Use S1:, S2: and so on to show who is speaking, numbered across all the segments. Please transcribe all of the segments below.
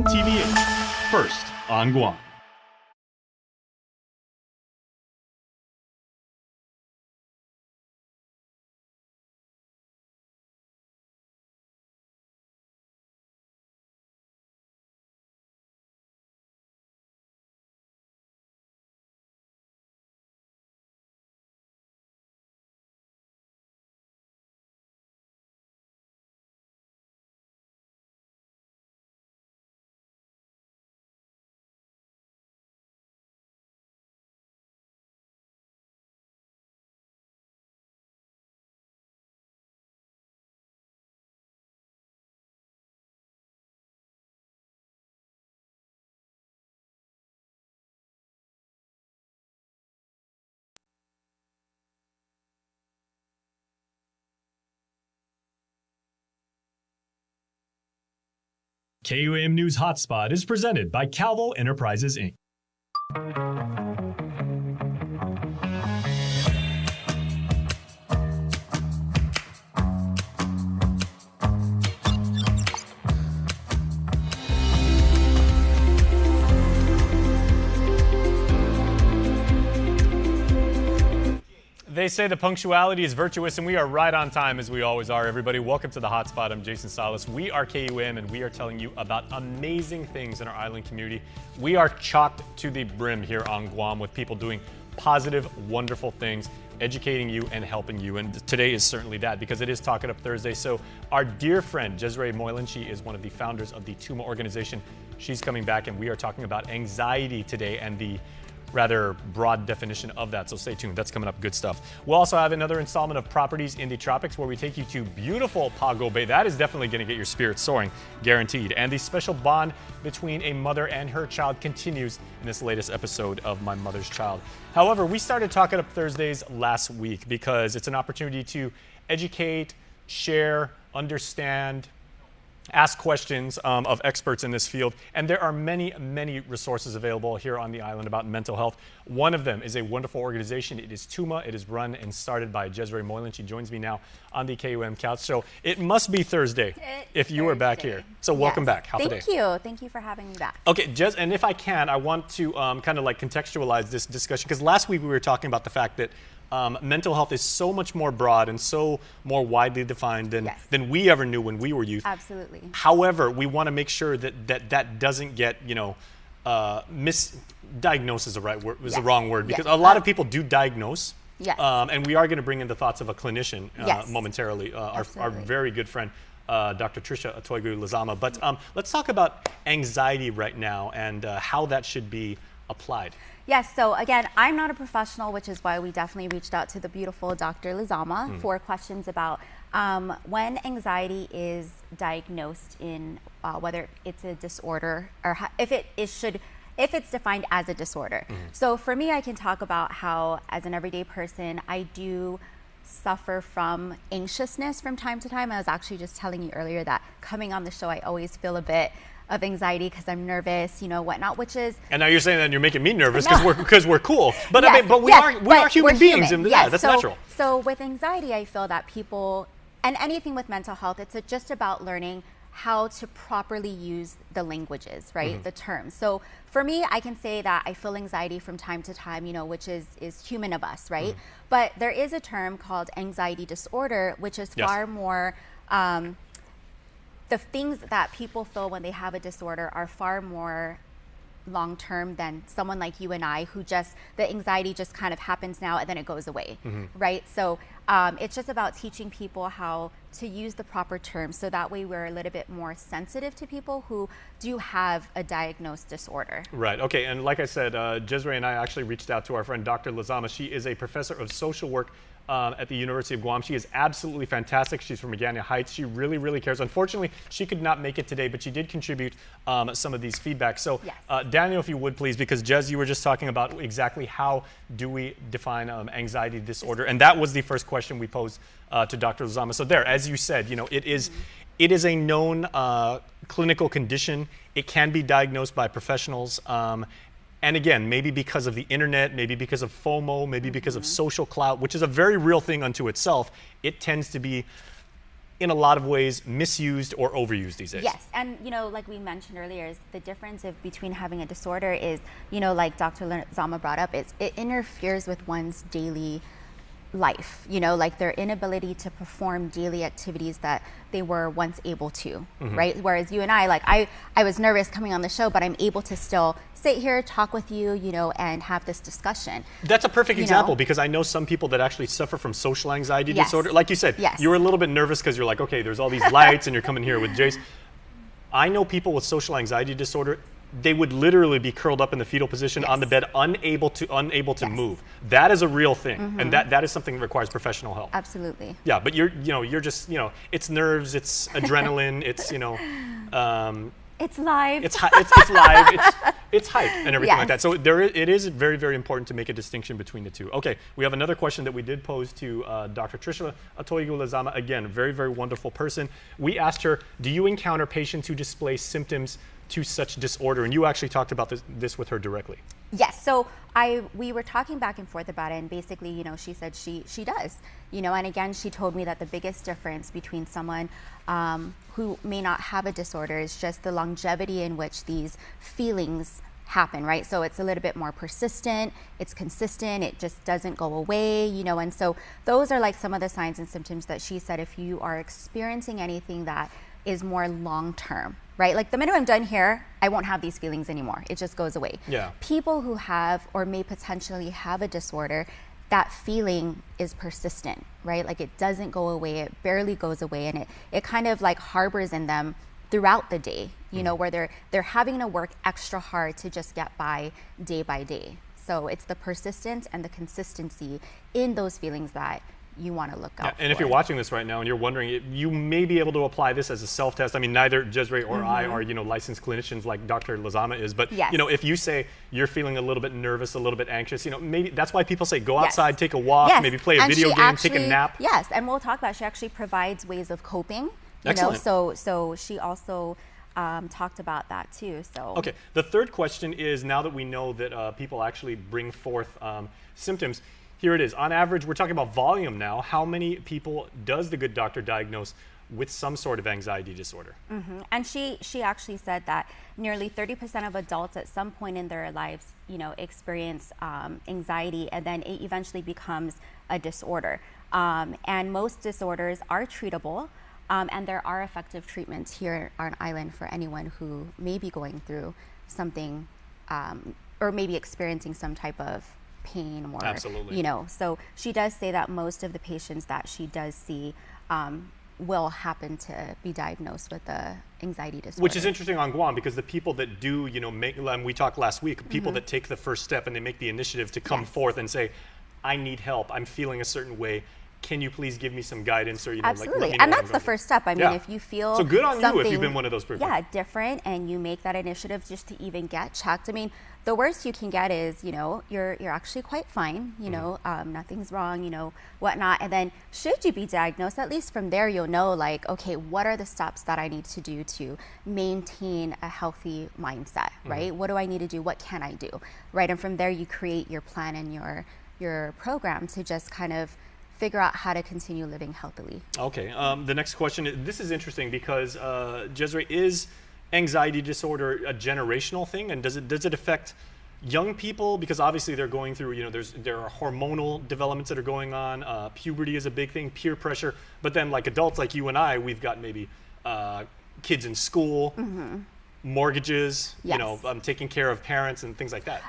S1: KUAM TVH, first on Guam. KUAM News Hotspot is presented by Calvo Enterprises, Inc. They say the punctuality is virtuous, and we are right on time, as we always are, everybody. Welcome to the Hotspot. I'm Jason Salas. We are KUAM, and we are telling you about amazing things in our island community. We are chocked to the brim here on Guam with people doing positive, wonderful things, educating you and helping you. And today is certainly that, because it is Talk It Up Thursday. So our dear friend, Desiree Moylan, she is one of the founders of the TUMA organization. She's coming back, and we are talking about anxiety today and the rather broad definition of that, so stay tuned. That's coming up. Good stuff. We'll also have another installment of Properties in the Tropics, where we take you to beautiful Pago Bay. That is definitely going to get your spirits soaring, guaranteed. And the special bond between a mother and her child continues in this latest episode of My Mother's Child. However, we started Talk It Up Thursdays last week because it's an opportunity to educate, share, understand, ask questions of experts in this field. And there are many, many resources available here on the island about mental health. One of them is a wonderful organization. It is TUMA. It is run and started by Desiree Moylan. She joins me now on the KUAM couch. So it must be Thursday if you were back here. So welcome back. How's today?
S2: Thank you. Thank you for having me back.
S1: Okay, and if I can, I want to kind of like contextualize this discussion, because last week we were talking about the fact that mental health is so much more broad and so more widely defined than we ever knew when we were youth.
S2: Absolutely.
S1: However, we want to make sure that doesn't get, misdiagnosed is the right word, the wrong word, because a lot of people do diagnose.
S2: Yes.
S1: And we are going to bring in the thoughts of a clinician momentarily, our very good friend, Dr. Trisha Atoigu-Lazama. But let's talk about anxiety right now and how that should be applied.
S2: Yes, so again, I'm not a professional, which is why we definitely reached out to the beautiful Dr. Lazama for questions about when anxiety is diagnosed in whether it's a disorder or if it's defined as a disorder. So for me, I can talk about how, as an everyday person, I do suffer from anxiousness from time to time. I was actually just telling you earlier that coming on the show, I always feel a bit of anxiety because I'm nervous, whatnot, which is.
S1: And now you're saying that you're making me nervous because we're cool. But yes, I mean, we are human beings, and that's natural.
S2: So with anxiety, I feel that people, and anything with mental health, it's just about learning how to properly use the languages, right? The terms. So for me, I can say that I feel anxiety from time to time, which is human of us, right? But there is a term called anxiety disorder, which is far more. The things that people feel when they have a disorder are far more long-term than someone like you and I, who the anxiety just kind of happens now and then it goes away, right? So it's just about teaching people how to use the proper terms, so that way we're a little bit more sensitive to people who do have a diagnosed disorder. Right,
S1: okay, and like I said, Desiree and I actually reached out to our friend Dr. Lazama. She is a professor of social work at the University of Guam. She is absolutely fantastic. She's from Magana Heights. She really, really cares. Unfortunately, she could not make it today, but she did contribute some of these feedback. So Daniel, if you would please, because Jez, you were just talking about exactly how do we define anxiety disorder, and that was the first question we posed to Dr. Lazama. So there, as you said, it is a known clinical condition. It can be diagnosed by professionals. And again, maybe because of the internet, maybe because of FOMO, maybe because of social clout, which is a very real thing unto itself, it tends to be in a lot of ways misused or overused these days.
S2: Yes, and like we mentioned earlier, is the difference between having a disorder is, like Dr. Zama brought up, it interferes with one's daily life, like their inability to perform daily activities that they were once able to, right? Whereas you and I, like I was nervous coming on the show, but I'm able to still sit here, talk with you, and have this discussion.
S1: That's a perfect example, because I know some people that actually suffer from social anxiety
S2: Yes.
S1: disorder. Like you said,
S2: Yes.
S1: you were a little bit nervous because you're like, okay, there's all these lights and you're coming here with Jace. I know people with social anxiety disorder, they would literally be curled up in the fetal position
S2: Yes.
S1: on the bed, unable to
S2: Yes.
S1: move. That is a real thing, and that is something that requires professional help.
S2: Absolutely.
S1: Yeah, but you're just, it's nerves, it's adrenaline, it's,
S2: It's live.
S1: it's live, it's hype and everything like
S2: Yes.
S1: that. So it is very, very important to make a distinction between the two. Okay, we have another question that we did pose to Dr. Trisha Atoyigula-Zama. Again, very, very wonderful person. We asked her, do you encounter patients who display symptoms to such disorder? And you actually talked about this with her directly.
S2: Yes, so we were talking back and forth about it, and basically, she said she does, and again, she told me that the biggest difference between someone who may not have a disorder is just the longevity in which these feelings happen, right? So it's a little bit more persistent, it's consistent, it just doesn't go away, and so those are like some of the signs and symptoms that she said if you are experiencing anything that is more long-term, right? Like the minute I'm done here, I won't have these feelings anymore. It just goes away.
S1: Yeah.
S2: People who have or may potentially have a disorder, that feeling is persistent, right? Like it doesn't go away, it barely goes away, and it kind of like harbors in them throughout the day, where they're having to work extra hard to just get by day. So it's the persistence and the consistency in those feelings that you want to look out for.
S1: And if you're watching this right now and you're wondering, you may be able to apply this as a self-test. I mean, neither Jezre or I are, licensed clinicians like Dr. Lazama is, but
S2: Yes.
S1: If you say you're feeling a little bit nervous, a little bit anxious, maybe that's why people say go
S2: Yes.
S1: outside, take a walk,
S2: Yes.
S1: maybe play a
S2: And
S1: video
S2: she
S1: game, take a
S2: actually-
S1: nap.
S2: Yes, and we'll talk about it. She actually provides ways of coping.
S1: Excellent.
S2: So she also talked about that too. So
S1: Okay, the third question is, now that we know that people actually bring forth symptoms, here it is. On average, we're talking about volume now. How many people does the good doctor diagnose with some sort of anxiety disorder?
S2: And she actually said that nearly 30% of adults at some point in their lives, experience anxiety, and then it eventually becomes a disorder. And most disorders are treatable, and there are effective treatments here on island for anyone who may be going through something or maybe experiencing some type of pain or,
S1: Absolutely.
S2: So she does say that most of the patients that she does see will happen to be diagnosed with the anxiety disorder.
S1: Which is interesting on Guam, because the people that do, we talked last week, people that take the first step and they make the initiative to come
S2: Yes.
S1: forth and say, I need help, I'm feeling a certain way, can you please give me some guidance, or
S2: Absolutely,
S1: let me know
S2: and
S1: what
S2: that's
S1: I'm
S2: the
S1: going
S2: first step. I mean,
S1: Yeah.
S2: if you feel
S1: So good on you if
S2: something,
S1: you've been one of those people.
S2: Yeah, different, and you make that initiative just to even get checked. I mean, the worst you can get is, you're actually quite fine, nothing's wrong, whatnot. And then should you be diagnosed, at least from there you'll know, like, okay, what are the steps that I need to do to maintain a healthy mindset, right? What do I need to do? What can I do, right? And from there you create your plan and your program to just kind of figure out how to continue living healthily.
S1: Okay, the next question, this is interesting because, Jezre, is anxiety disorder a generational thing, and does it affect young people? Because obviously they're going through, there are hormonal developments that are going on, puberty is a big thing, peer pressure, but then like adults like you and I, we've got maybe kids in school, mortgages,
S2: Yes.
S1: taking care of parents and things like that.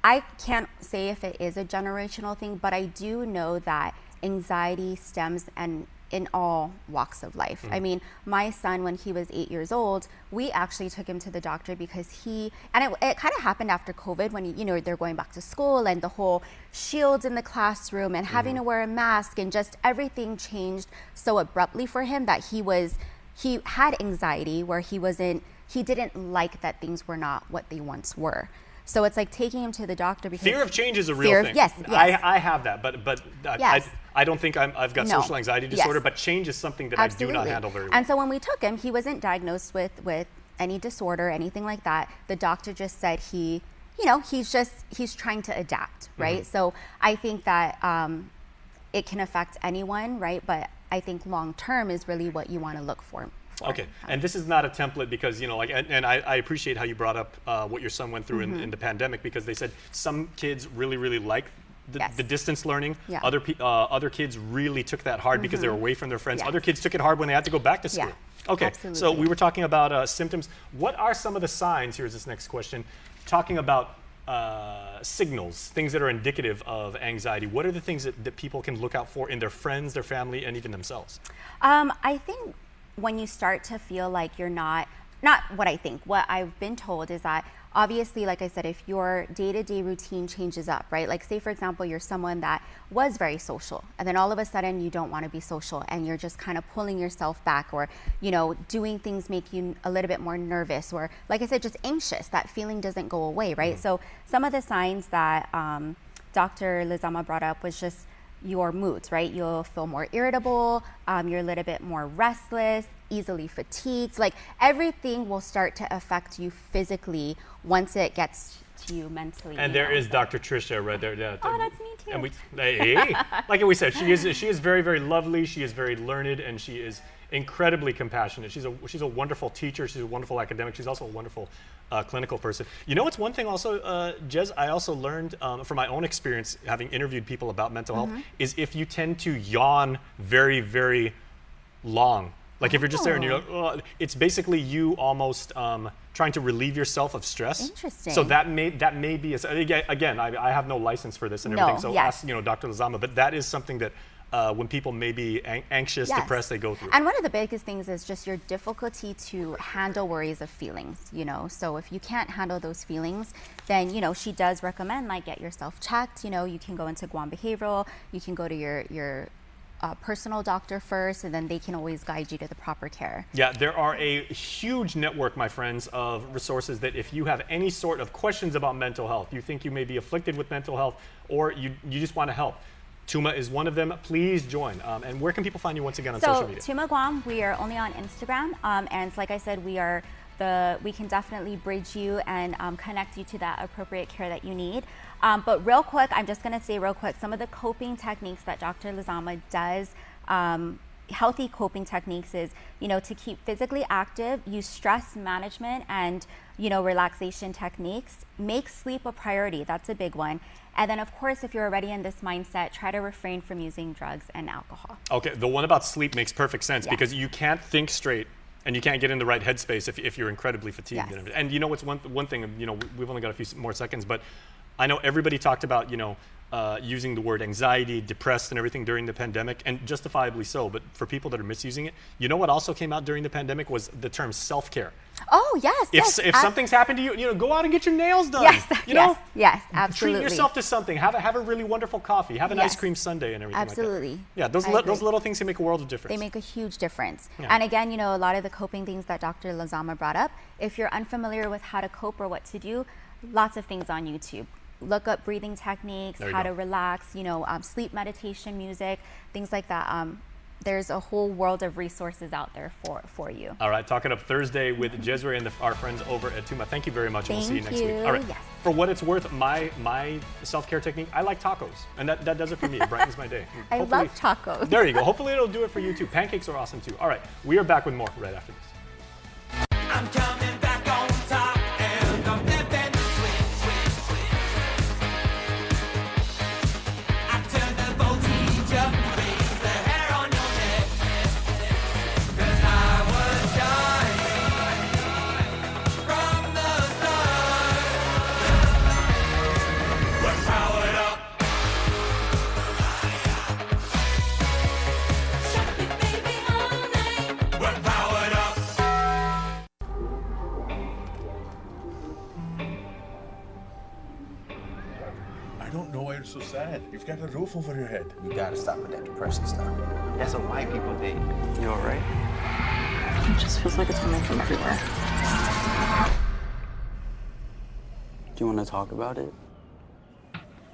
S2: I can't say if it is a generational thing, but I do know that anxiety stems in all walks of life. I mean, my son, when he was 8 years old, we actually took him to the doctor because it kind of happened after COVID when, they're going back to school and the whole shields in the classroom and having to wear a mask, and just everything changed so abruptly for him that he had anxiety where he didn't like that things were not what they once were. So it's like taking him to the doctor because
S1: Fear of change is a real thing.
S2: Yes.
S1: I have that, but
S2: Yes.
S1: I don't think I've got
S2: No.
S1: social anxiety disorder,
S2: Yes.
S1: but change is something that
S2: Absolutely.
S1: I do not handle very well.
S2: And so when we took him, he wasn't diagnosed with any disorder, anything like that. The doctor just said he's trying to adapt, right? So I think that it can affect anyone, right? But I think long term is really what you want to look for.
S1: Okay, and this is not a template because, you know, like, and I appreciate how you brought up what your son went through in the pandemic, because they said some kids really like the distance learning.
S2: Yeah.
S1: Other kids really took that hard because they were away from their friends.
S2: Yes.
S1: Other kids took it hard when they had to go back to school.
S2: Yeah.
S1: Okay,
S2: Absolutely.
S1: so we were talking about symptoms. What are some of the signs? Here's this next question. Talking about signals, things that are indicative of anxiety. What are the things that people can look out for in their friends, their family, and even themselves?
S2: I think when you start to feel like you're not what I think, what I've been told is that obviously, like I said, if your day-to-day routine changes up, right? Like say, for example, you're someone that was very social and then all of a sudden you don't want to be social and you're just kind of pulling yourself back, or, you know, doing things make you a little bit more nervous, or like I said, just anxious. That feeling doesn't go away, right? So some of the signs that Dr. Lizama brought up was just your moods, right? You'll feel more irritable, you're a little bit more restless, easily fatigued. Like everything will start to affect you physically once it gets to you mentally.
S1: And there is Dr. Trisha right there. Yeah.
S2: Oh, that's me too.
S1: And hey, like we said, she is very lovely. She is very learned, and she is incredibly compassionate. She's a wonderful teacher. She's a wonderful academic. She's also a wonderful clinical person. You know, it's one thing also, Jez, I also learned from my own experience having interviewed people about mental health, is if you tend to yawn very long. Like if you're just there and you're like, oh, it's basically you almost trying to relieve yourself of stress.
S2: Interesting.
S1: So that may be again, I have no license for this and everything. So ask Dr. Lizama, but that is something that when people may be anxious, depressed, they go through.
S2: And one of the biggest things is just your difficulty to handle worries of feelings, you know. So if you can't handle those feelings, then, you know, she does recommend like get yourself checked. You know, you can go into KUAM Behavioral, you can go to your personal doctor first, and then they can always guide you to the proper care. Yeah, there are a huge network, my friends, of resources that if you have any sort of questions about mental health, you think you may be afflicted with mental health, or you just want to help, Tuma is one of them. Please join. And where can people find you once again on social media? So Tuma KUAM, we are only on Instagram, and like I said, we can definitely bridge you and connect you to that appropriate care that you need. But real quick, I'm just going to say real quick, some of the coping techniques that Dr. Lizama does, healthy coping techniques is, you know, to keep physically active, use stress management and, you know, relaxation techniques, make sleep a priority. That's a big one. And then, of course, if you're already in this mindset, try to refrain from using drugs and alcohol. Okay, the one about sleep makes perfect sense because you can't think straight and you can't get in the right headspace if you're incredibly fatigued. Yes. And you know what's one thing, you know, we've only got a few more seconds, but I know everybody talked about, you know, using the word anxiety, depressed and everything during the pandemic, and justifiably so, but for people that are misusing it, you know what also came out during the pandemic was the term self-care. Oh, yes. If something's happened to you, you know, go out and get your nails done. Yes, you know? Yes, absolutely. Treat yourself to something. Have a really wonderful coffee. Have an ice cream sundae and everything absolutely.
S1: Like that. Yeah, those little things can make a world of difference. They make a huge difference. Yeah. And again, you know, a lot of the coping things that Dr. Lizama brought up, if you're unfamiliar with how to cope or what to do, lots of things on YouTube. Look up breathing techniques, how to relax, you know, sleep meditation music, things like that. There's a whole world of resources out there for you. All right, Talking Up Thursday with Jezreel and our friends over at Tuma. Thank you very much, and we'll see you next week. All right, for what it's worth, my self-care technique, I like tacos, and that does it for me. It brightens my day. I love tacos. There you go. Hopefully it'll do it for you too. Pancakes are awesome too. All right, we are back with more right after this. I'm coming back on top, and I'm living the swing. I turn the voltage up, raise the hair on your neck, 'cause I was dying from the start. We're powered up. Shut me, baby, all night. We're powered up.
S3: I don't know why you're so sad. You've got a roof over your head.
S4: You gotta stop with that depression stuff. That's what white people think. You alright?
S5: It just feels like it's coming from everywhere.
S4: Do you want to talk about it?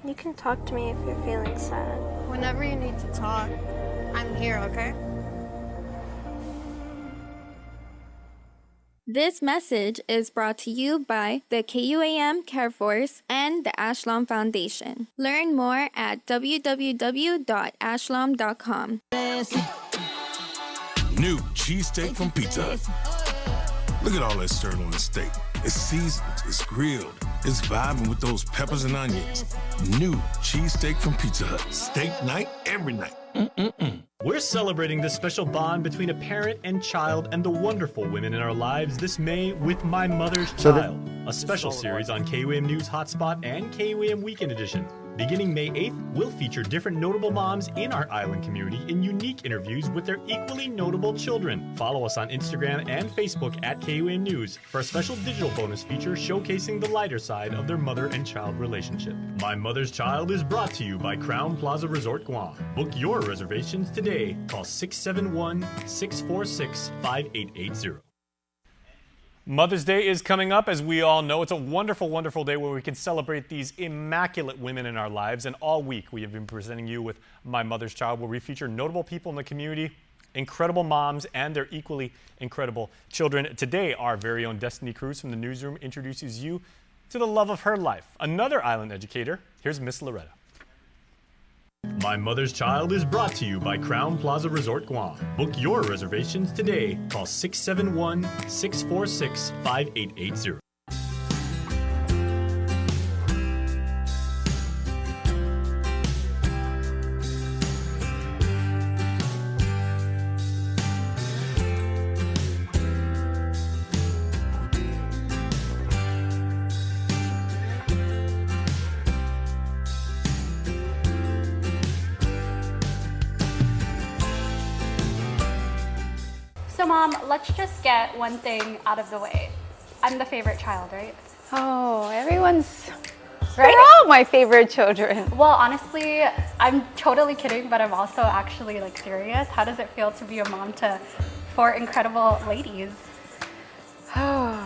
S6: You can talk to me if you're feeling sad.
S7: Whenever you need to talk, I'm here, okay?
S8: This message is brought to you by the KUAM Care Force and the Ashlam Foundation. Learn more at www.ashlam.com.
S9: New cheesesteak from Pizza Hut. Look at all that sirloin steak. It's seasoned, it's grilled, it's vibing with those peppers and onions. New cheesesteak from Pizza Hut. Steak night every night.
S1: We're celebrating this special bond between a parent and child and the wonderful women in our lives this May with My Mother's Child, a special series on KUAM News Hotspot and KUAM Weekend Edition. Beginning May 8th, we'll feature different notable moms in our island community in unique interviews with their equally notable children. Follow us on Instagram and Facebook at KUAM News for a special digital bonus feature showcasing the lighter side of their mother and child relationship. My Mother's Child is brought to you by Crown Plaza Resort Guam. Book your reservations today. Call 671-646-5880. Mother's Day is coming up, as we all know. It's a wonderful, wonderful day where we can celebrate these immaculate women in our lives. And all week, we have been presenting you with My Mother's Child, where we feature notable people in the community, incredible moms, and their equally incredible children. Today, our very own Destiny Cruz from the newsroom introduces you to the love of her life, another island educator. Here's Miss Loretta. My Mother's Child is brought to you by Crown Plaza Resort Guam. Book your reservations today. Call 671-646-5880.
S10: So Mom, let's just get one thing out of the way. I'm the favorite child, right?
S11: Oh, everyone's, they're all my favorite children.
S10: Well, honestly, I'm totally kidding, but I'm also actually like serious. How does it feel to be a mom to 4 incredible ladies?
S11: Oh,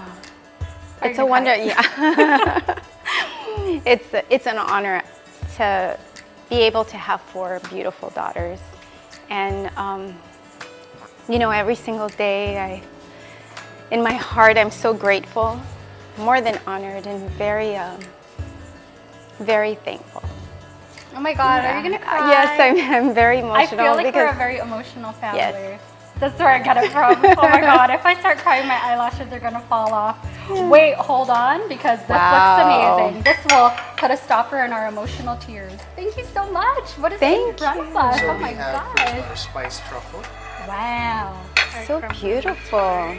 S11: it's a wonder, yeah. It's an honor to be able to have 4 beautiful daughters. And you know, every single day, in my heart, I'm so grateful, more than honored, and very, very thankful.
S10: Oh my God,
S11: Yeah.
S10: are you gonna cry?
S11: Yes, I'm very emotional.
S10: I feel like we're a very emotional family. Yes. That's where I get it from. Oh my God, if I start crying, my eyelashes are gonna fall off. Wait, hold on, because this looks amazing. This will put a stopper in our emotional tears. Thank you so much. What is in front of us?
S4: So
S10: oh my
S4: we have
S10: God.
S4: our spiced truffle.
S10: Wow.
S11: So beautiful.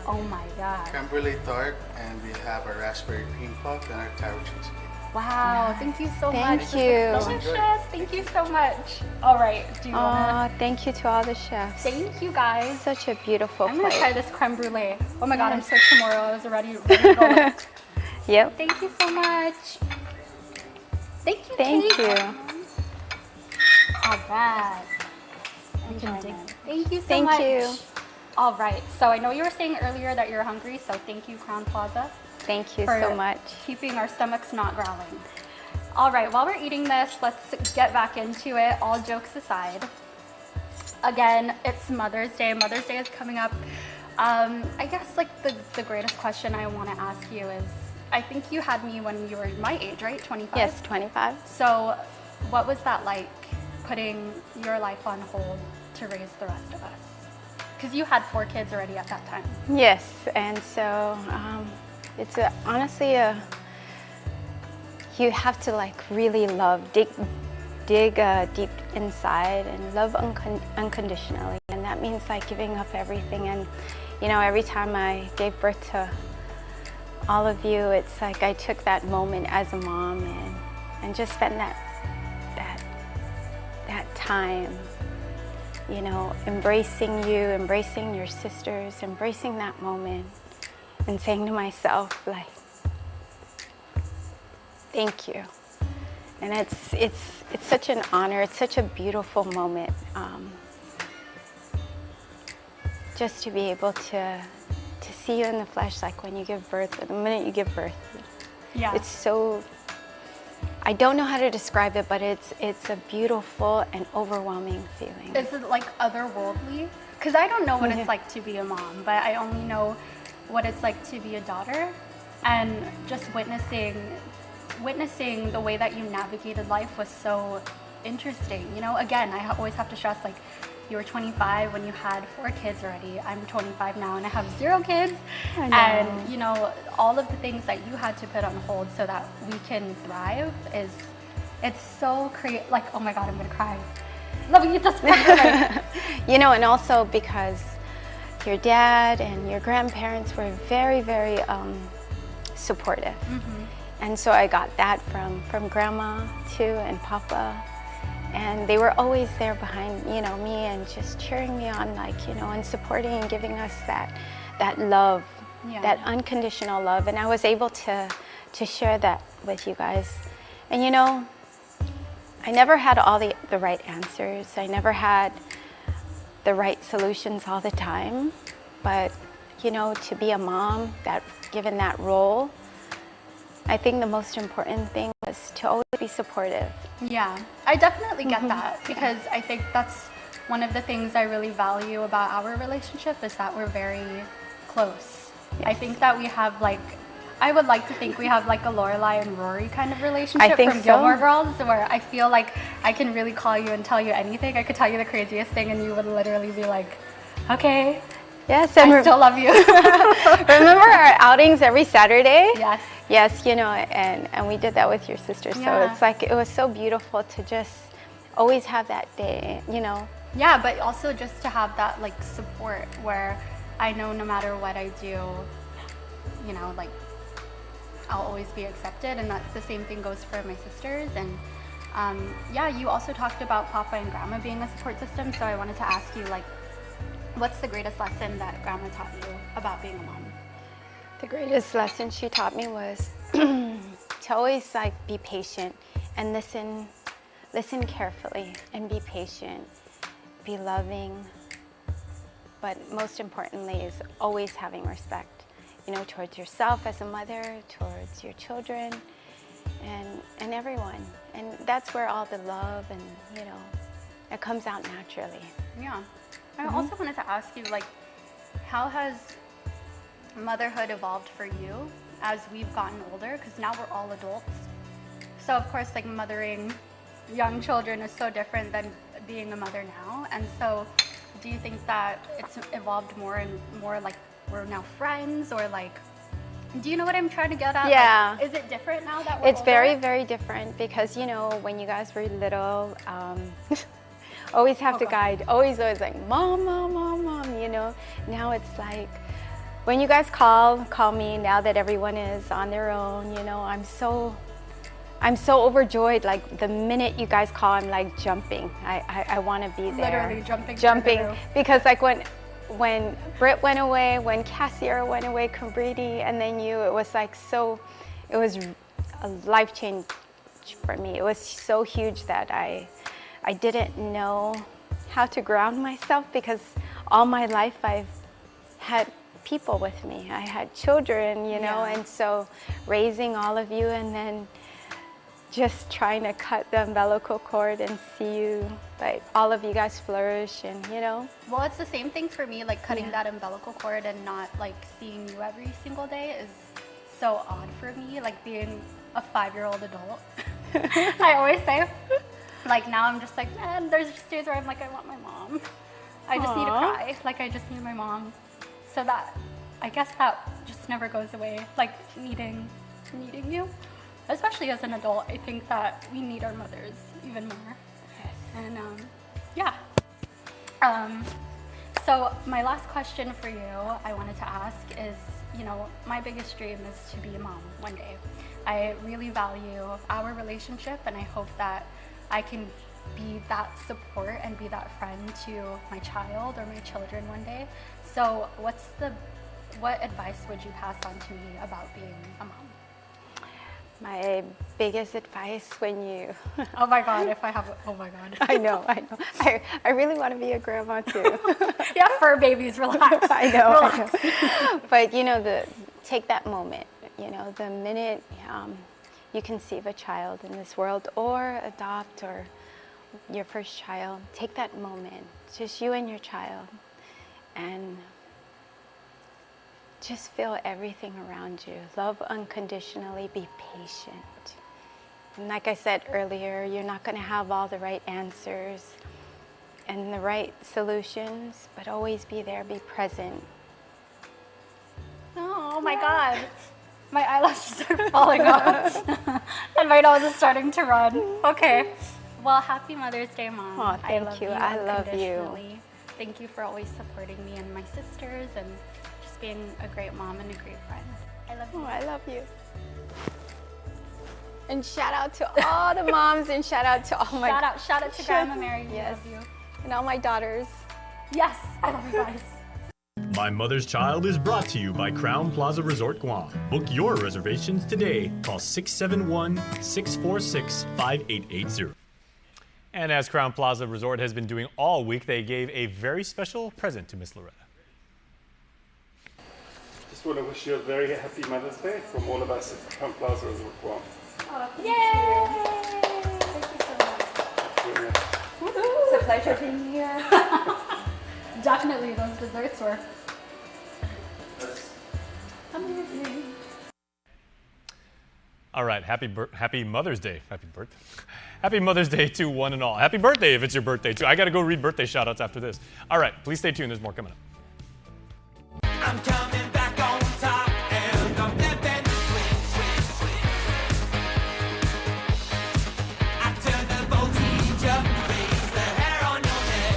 S10: Oh my God.
S4: Creme brulee tart, and we have our raspberry cream puff and our taro cheesecake.
S10: Wow, thank you so much.
S11: Thank you.
S10: This is delicious. Thank you so much. All right, do you want to?
S11: Thank you to all the chefs.
S10: Thank you guys.
S11: Such a beautiful
S10: I'm going to
S11: plate.
S10: try this creme brulee. Oh my God, I'm so tomorrow. I was ready to go.
S11: Yep.
S10: Thank you so much. Thank you,
S11: Thank
S10: Kate.
S11: you.
S10: All right. Thank you so
S11: Thank
S10: much.
S11: you.
S10: All right, so I know you were saying earlier that you're hungry, so thank you, Crown Plaza.
S11: Thank you
S10: for
S11: so much.
S10: keeping our stomachs not growling. All right, while we're eating this, let's get back into it, all jokes aside. Again, it's Mother's Day. Mother's Day is coming up. I guess like the greatest question I want to ask you is, I think you had me when you were my age, right? 25?
S11: Yes, 25.
S10: So what was that like, putting your life on hold to raise the rest of us? Because you had 4 kids already at that time.
S11: Yes, and so it's honestly you have to like really love, dig deep inside and love unconditionally, and that means like giving up everything. And you know, every time I gave birth to all of you, it's like I took that moment as a mom and just spent that time, you know, embracing you, embracing your sisters, embracing that moment, and saying to myself, like, thank you. And it's such an honor. It's such a beautiful moment, just to be able to see you in the flesh, like when you give birth, or the minute you give birth.
S10: Yeah.
S11: It's so, I don't know how to describe it, but it's a beautiful and overwhelming feeling.
S10: Is it like otherworldly? Because I don't know what it's like to be a mom, but I only know what it's like to be a daughter, and just witnessing the way that you navigated life was so interesting. You know, again, I always have to stress, like, you were 25 when you had 4 kids already. I'm 25 now and I have 0 kids. And, you know, all of the things that you had to put on hold so that we can thrive it's so creative. Like, oh my God, I'm gonna cry. Let me just
S11: You know, and also because your dad and your grandparents were very, very supportive. And so I got that from Grandma too, and Papa. And they were always there behind, you know, me and just cheering me on, like, you know, and supporting and giving us that love, that unconditional love. And I was able to share that with you guys. And, you know, I never had all the right answers. I never had the right solutions all the time. But, you know, to be a mom, given that role, I think the most important thing was to always be supportive.
S10: Yeah, I definitely get that, because I think that's one of the things I really value about our relationship is that we're very close. I think that we have, like, I would like to think we have like a Lorelai and Rory kind of relationship from Gilmore Girls, where I feel like I can really call you and tell you anything. I could tell you the craziest thing and you would literally be like, okay.
S11: Yes,
S10: and I still love you.
S11: Remember our outings every Saturday?
S10: Yes.
S11: Yes, you know, and we did that with your sister. So it's like, it was so beautiful to just always have that day, you know.
S10: Yeah, but also just to have that like support where I know no matter what I do, you know, like I'll always be accepted, and that the same thing goes for my sisters. And yeah, you also talked about Papa and Grandma being a support system, so I wanted to ask you, like, what's the greatest lesson that Grandma taught you about being a mom?
S11: The greatest lesson she taught me was to always like be patient and listen carefully and be patient, be loving, but most importantly is always having respect, you know, towards yourself as a mother, towards your children, and everyone. And that's where all the love and, you know, it comes out naturally.
S10: Yeah. I also wanted to ask you, like, how has motherhood evolved for you as we've gotten older? Because now we're all adults. So of course, like, mothering young children is so different than being a mother now. And so do you think that it's evolved more and more, like we're now friends, or like, do you know what I'm trying to get at?
S11: Yeah.
S10: Like, is it different now that we're
S11: It's
S10: older?
S11: very, very different, because, you know, when you guys were little, always have to guide, always like, mom, mom, mom, mom, you know. Now it's like, when you guys call me, now that everyone is on their own, you know, I'm so overjoyed. Like, the minute you guys call, I'm like jumping. I want to be there.
S10: Literally
S11: jumping. Because like when Britt went away, when Cassiera went away, Cambriti, and then you, it was like it was a life change for me. It was so huge that I didn't know how to ground myself, because all my life I've had people with me. I had children, you know, and so raising all of you and then just trying to cut the umbilical cord and see you, like, all of you guys flourish, and, you know.
S10: Well, it's the same thing for me, like cutting that umbilical cord and not like seeing you every single day is so odd for me, like being a 5-year-old adult. I always say, like, now I'm just like, man, there's just days where I'm like, I want my mom. I just need to cry. Like, I just need my mom. So that, I guess that just never goes away, like needing you. Especially as an adult, I think that we need our mothers even more.
S11: Yes.
S10: And yeah. So my last question for you, I wanted to ask is, you know, my biggest dream is to be a mom one day. I really value our relationship, and I hope that I can be that support and be that friend to my child or my children one day. So what advice would you pass on to me about being a mom?
S11: My biggest advice when you...
S10: Oh my God, if I have... Oh my God.
S11: I know. I really want to be a grandma too.
S10: Yeah, fur babies, relax.
S11: I know.
S10: Relax.
S11: But, you know, take that moment, you know, the minute you conceive a child in this world, or adopt, or your first child, take that moment, just you and your child, and just feel everything around you. Love unconditionally, be patient. And like I said earlier, you're not going to have all the right answers and the right solutions, but always be there, be present.
S10: Oh my God. My eyelashes are falling off. And my nose is starting to run. Okay. Well, happy Mother's Day, Mom.
S11: Oh, thank you. I love you.
S10: unconditionally. Thank you for always supporting me and my sisters and just being a great mom and a great friend. I love you.
S11: Oh, I love you. And shout out to all the moms and shout out to all my...
S10: Shout out to Grandma Mary. We
S11: Yes.
S10: love you.
S11: And all my daughters.
S10: Yes, I love you guys.
S1: My Mother's Child is brought to you by Crown Plaza Resort Guam. Book your reservations today. Call 671-646-5880. And as Crown Plaza Resort has been doing all week, they gave a very special present to Miss Loretta.
S12: Just want to wish you a very happy Mother's Day from all of us at Crown Plaza Resort Guam.
S10: Yay! Thank you so much.
S7: It's a pleasure being here.
S10: Definitely, those desserts were amazing.
S1: All right, happy Mother's Day. Happy Mother's Day to one and all. Happy birthday if it's your birthday too. I got to go read birthday shout-outs after this. All right, please stay tuned. There's more coming up.
S13: I'm coming back on top and I'm flipping swing. I turn the voltage up, raise the hair on your neck.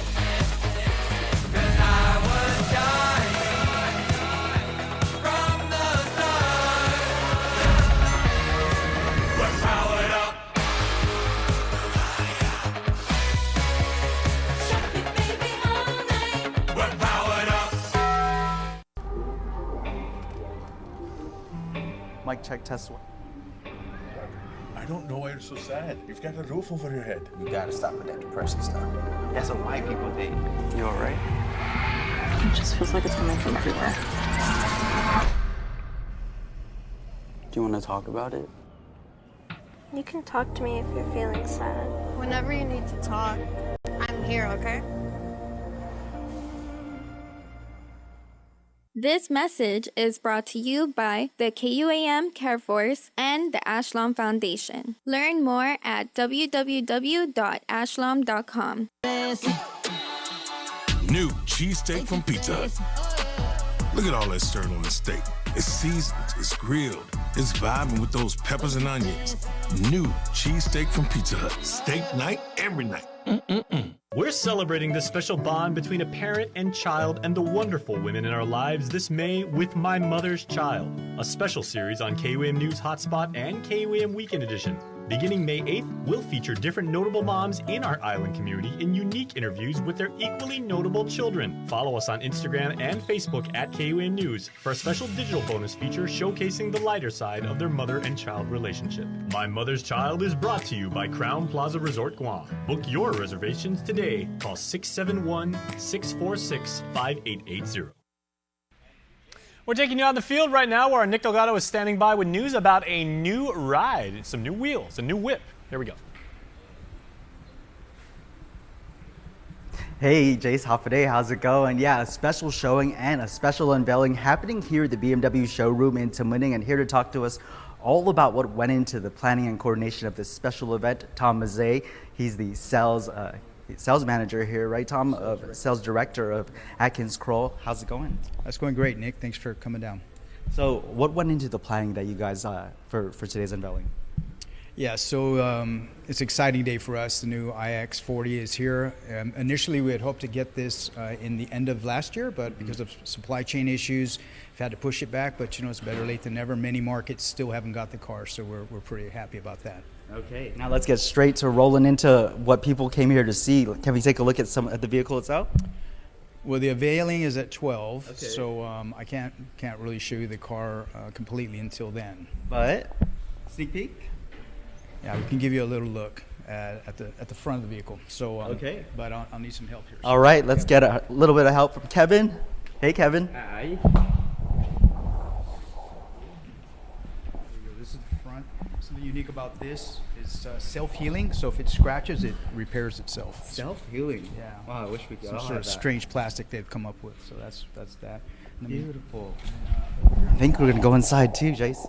S13: 'Cause I was dying from the start. We're powered up. Shut me, baby, all night. We're powered up.
S14: Mic check, test one.
S3: I don't know why you're so sad. You've got a roof over your head.
S4: You gotta stop with that depression stuff. That's what white people think. You alright?
S5: It just feels like it's coming from everywhere.
S14: Do you want to talk about it?
S6: You can talk to me if you're feeling sad.
S7: Whenever you need to talk, I'm here, okay?
S8: This message is brought to you by the KUAM Care Force and the Ashlom Foundation. Learn more at www.ashlom.com.
S9: New cheesesteak from Pizza Hut. Look at all that stirred on the steak. It's seasoned, it's grilled, it's vibing with those peppers and onions. New cheesesteak from Pizza Hut. Steak night every night.
S1: We're celebrating this special bond between a parent and child and the wonderful women in our lives this May with My Mother's Child, a special series on KUAM News HotSpot and KUAM Weekend Edition. Beginning May 8th, we'll feature different notable moms in our island community in unique interviews with their equally notable children. Follow us on Instagram and Facebook at KUAM News for a special digital bonus feature showcasing the lighter side of their mother and child relationship. My Mother's Child is brought to you by Crown Plaza Resort Guam. Book your reservations today. Call 671-646-5880. We're taking you on the field right now where our Nick Delgado is standing by with news about a new ride, some new wheels, a new whip. Here we go.
S14: Hey, Jace, Hoffaday, how's it going? Yeah, a special showing and a special unveiling happening here at the BMW showroom in Tamuning, and here to talk to us all about what went into the planning and coordination of this special event, Tom Mazzei. He's the sales manager here, right, Tom? Sales director of Atkins Kroll. How's it going?
S15: That's going great, Nick. Thanks for coming down.
S14: So what went into the planning that you guys, for today's unveiling?
S15: Yeah, so it's an exciting day for us. The new iX40 is here. Initially, we had hoped to get this in the end of last year, but because of supply chain issues, we've had to push it back. But, you know, it's better late than never. Many markets still haven't got the car, so we're pretty happy about that.
S14: Okay, now let's get straight to rolling into what people came here to see. Can we take a look at the vehicle itself?
S15: Well, the unveiling is at 12,
S14: okay.
S15: So I can't really show you the car completely until then.
S14: But sneak peek.
S15: Yeah, we can give you a little look at the front of the vehicle. So
S14: okay,
S15: but I'll need some help here.
S14: All right, let's get a little bit of help from Kevin. Hey, Kevin.
S15: Hi. This is the front. Something unique about this is self-healing. So if it scratches, it repairs itself.
S14: Self-healing.
S15: Yeah.
S14: Wow, I wish we could.
S15: Some sort of strange plastic they've come up with. So that's that.
S14: Beautiful. I think we're gonna go inside too, Jace.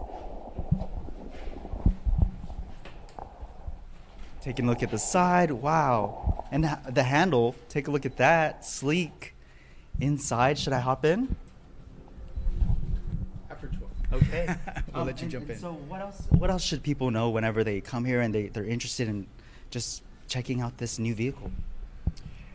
S14: Taking a look at the side, wow. And the handle, take a look at that, sleek. Inside, should I hop in?
S15: After 12.
S14: Okay.
S15: I'll let you jump in.
S14: So what else should people know whenever they come here and they're interested in just checking out this new vehicle?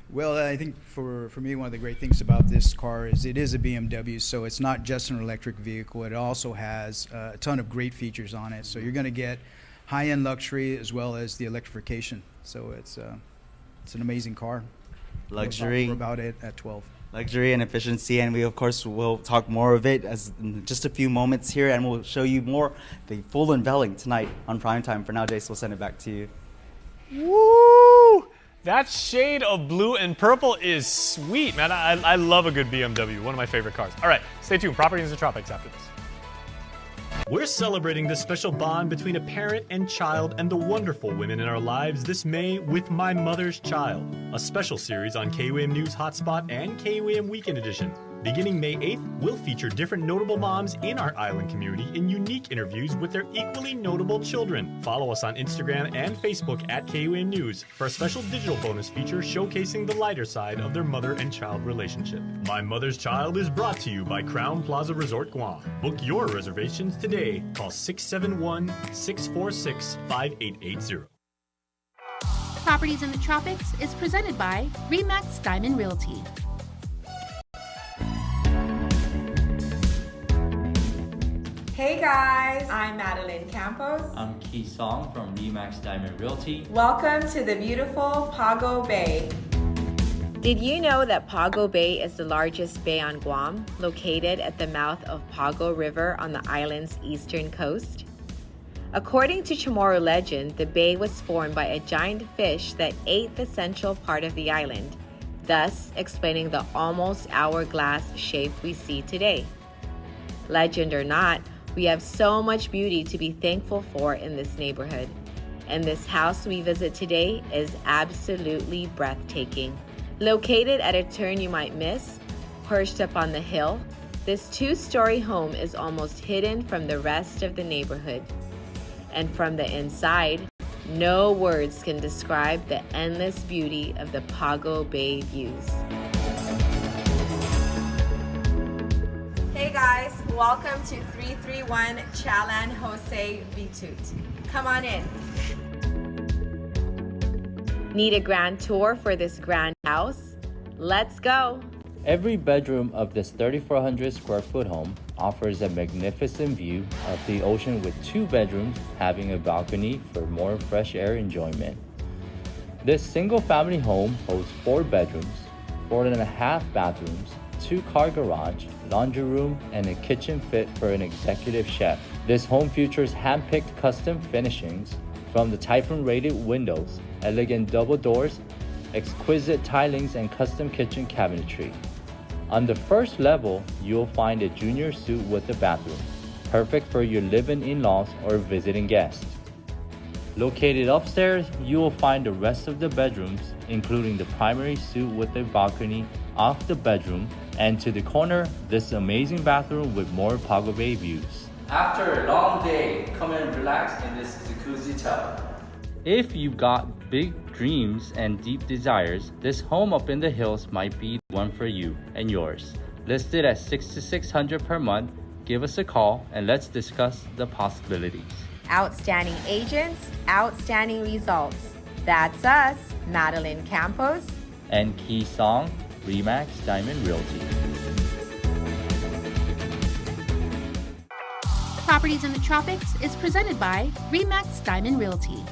S15: Well, I think for me, one of the great things about this car is it is a BMW, so it's not just an electric vehicle. It also has a ton of great features on it. So you're going to get high-end luxury as well as the electrification. So it's an amazing car.
S14: Luxury.
S15: We'll talk more about it at 12.
S14: Luxury and efficiency, and we of course will talk more of it as in just a few moments here, and we'll show you more the full unveiling tonight on Primetime. For now, Jace, we'll send it back to you.
S1: Woo! That shade of blue and purple is sweet, man. I love a good BMW, one of my favorite cars. All right, stay tuned. Properties in the Tropics after this. We're celebrating this special bond between a parent and child and the wonderful women in our lives this May with My Mother's Child, a special series on KUAM News HotSpot and KUAM Weekend Edition. Beginning May 8th, we'll feature different notable moms in our island community in unique interviews with their equally notable children. Follow us on Instagram and Facebook at KUAM News for a special digital bonus feature showcasing the lighter side of their mother and child relationship. My Mother's Child is brought to you by Crown Plaza Resort Guam. Book your reservations today. Call 671-646-5880.
S16: Properties in the Tropics is presented by RE/MAX Diamond Realty.
S17: Hey guys, I'm Madeline Campos.
S18: I'm Key Song from RE/MAX Diamond Realty.
S17: Welcome to the beautiful Pago Bay. Did you know that Pago Bay is the largest bay on Guam, located at the mouth of Pago River on the island's eastern coast? According to Chamorro legend, the bay was formed by a giant fish that ate the central part of the island, thus explaining the almost hourglass shape we see today. Legend or not, we have so much beauty to be thankful for in this neighborhood. And this house we visit today is absolutely breathtaking. Located at a turn you might miss, perched up on the hill, this two-story home is almost hidden from the rest of the neighborhood. And from the inside, no words can describe the endless beauty of the Pago Bay views. Hey guys, welcome to 331 Chalan Jose Vitut. Come on in. Need a grand tour for this grand house? Let's go.
S18: Every bedroom of this 3,400 square foot home offers a magnificent view of the ocean with 2 bedrooms having a balcony for more fresh air enjoyment. This single family home holds 4 bedrooms, 4.5 bathrooms, 2-car garage, laundry room, and a kitchen fit for an executive chef. This home features hand-picked custom finishings from the Typhoon-rated windows, elegant double doors, exquisite tilings, and custom kitchen cabinetry. On the first level, you'll find a junior suite with a bathroom, perfect for your living in-laws or visiting guests. Located upstairs, you will find the rest of the bedrooms, including the primary suite with a balcony off the bedroom, and to the corner, this amazing bathroom with more Pago Bay views. After a long day, come and relax in this jacuzzi tub. If you've got big dreams and deep desires, this home up in the hills might be the one for you and yours. Listed at $6,600 per month, give us a call and let's discuss the possibilities.
S17: Outstanding agents, outstanding results. That's us, Madeline Campos
S18: and Key Song, RE/MAX Diamond Realty.
S16: Properties in the Tropics is presented by RE/MAX Diamond Realty.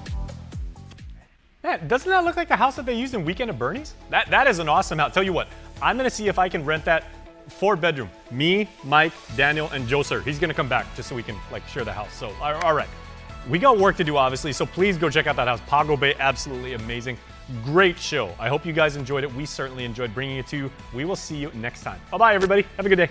S1: Man, doesn't that look like the house that they used in Weekend at Bernie's? That is an awesome house. Tell you what, I'm gonna see if I can rent that 4-bedroom. Me, Mike, Daniel, and Joe Sir. He's gonna come back just so we can share the house. So, all right. We got work to do, obviously, so please go check out that house. Pago Bay, absolutely amazing. Great show. I hope you guys enjoyed it. We certainly enjoyed bringing it to you. We will see you next time. Bye-bye, everybody. Have a good day.